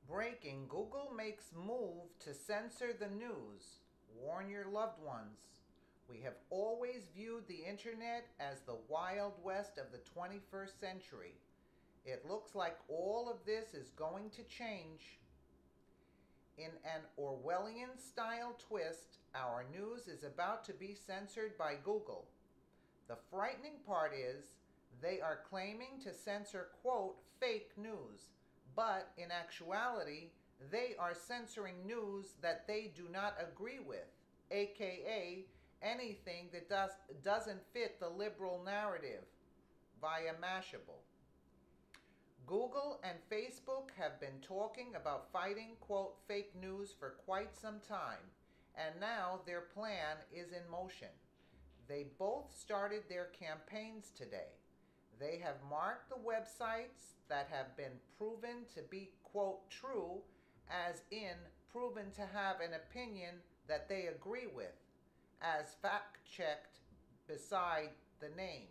Breaking: Google makes move to censor the news. Warn your loved ones. We have always viewed the internet as the Wild West of the 21st century. It looks like all of this is going to change. In an Orwellian-style twist, our news is about to be censored by Google. The frightening part is they are claiming to censor, quote, fake news. But in actuality, they are censoring news that they do not agree with, aka anything that doesn't fit the liberal narrative, via Mashable. Google and Facebook have been talking about fighting, quote, fake news for quite some time, and now their plan is in motion. They both started their campaigns today. They have marked the websites that have been proven to be, quote, true, as in proven to have an opinion that they agree with, as fact-checked beside the name.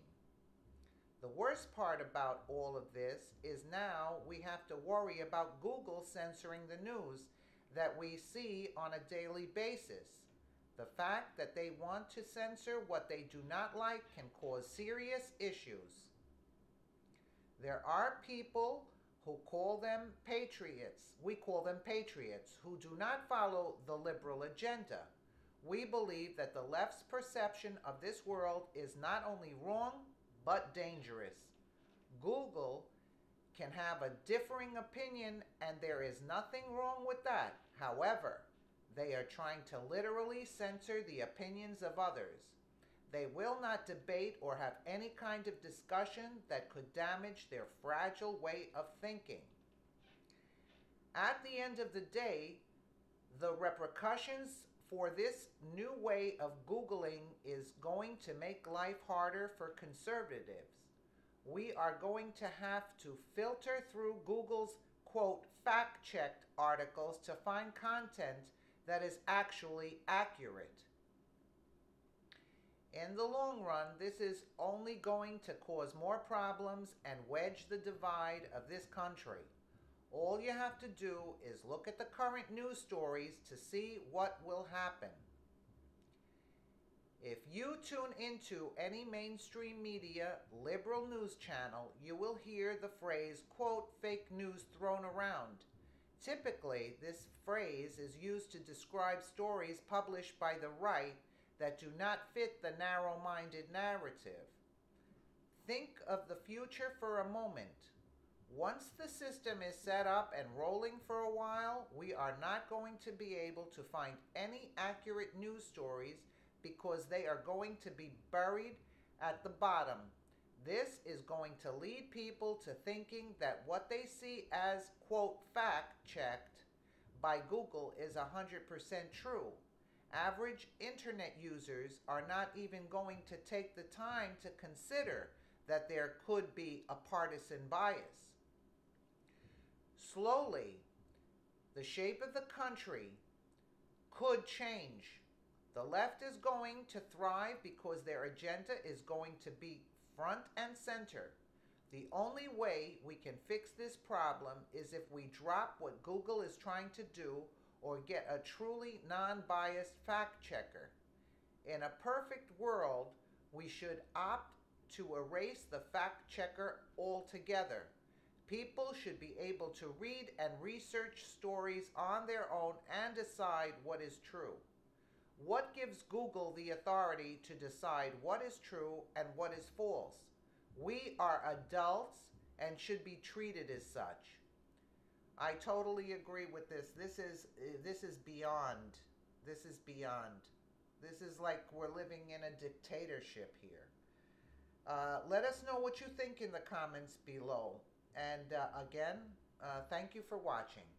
The worst part about all of this is now we have to worry about Google censoring the news that we see on a daily basis. The fact that they want to censor what they do not like can cause serious issues. There are people who call them patriots. We call them patriots who do not follow the liberal agenda. We believe that the left's perception of this world is not only wrong, but dangerous. Google can have a differing opinion, and there is nothing wrong with that. However, they are trying to literally censor the opinions of others. They will not debate or have any kind of discussion that could damage their fragile way of thinking. At the end of the day, the repercussions for this new way of Googling is going to make life harder for conservatives. We are going to have to filter through Google's, quote, fact-checked articles to find content that is actually accurate. In the long run, this is only going to cause more problems and wedge the divide of this country. All you have to do is look at the current news stories to see what will happen. If you tune into any mainstream media liberal news channel, you will hear the phrase, quote, fake news thrown around. Typically, this phrase is used to describe stories published by the right that do not fit the narrow-minded narrative. Think of the future for a moment. Once the system is set up and rolling for a while, we are not going to be able to find any accurate news stories because they are going to be buried at the bottom. This is going to lead people to thinking that what they see as, quote, fact-checked by Google is 100% true. Average internet users are not even going to take the time to consider that there could be a partisan bias. Slowly, the shape of the country could change. The left is going to thrive because their agenda is going to be front and center. The only way we can fix this problem is if we drop what Google is trying to do or get a truly non-biased fact checker. In a perfect world, we should opt to erase the fact checker altogether. People should be able to read and research stories on their own and decide what is true. What gives Google the authority to decide what is true and what is false? We are adults and should be treated as such. I totally agree with this. This is beyond. This is beyond. This is like we're living in a dictatorship here. Let us know what you think in the comments below. And again, thank you for watching.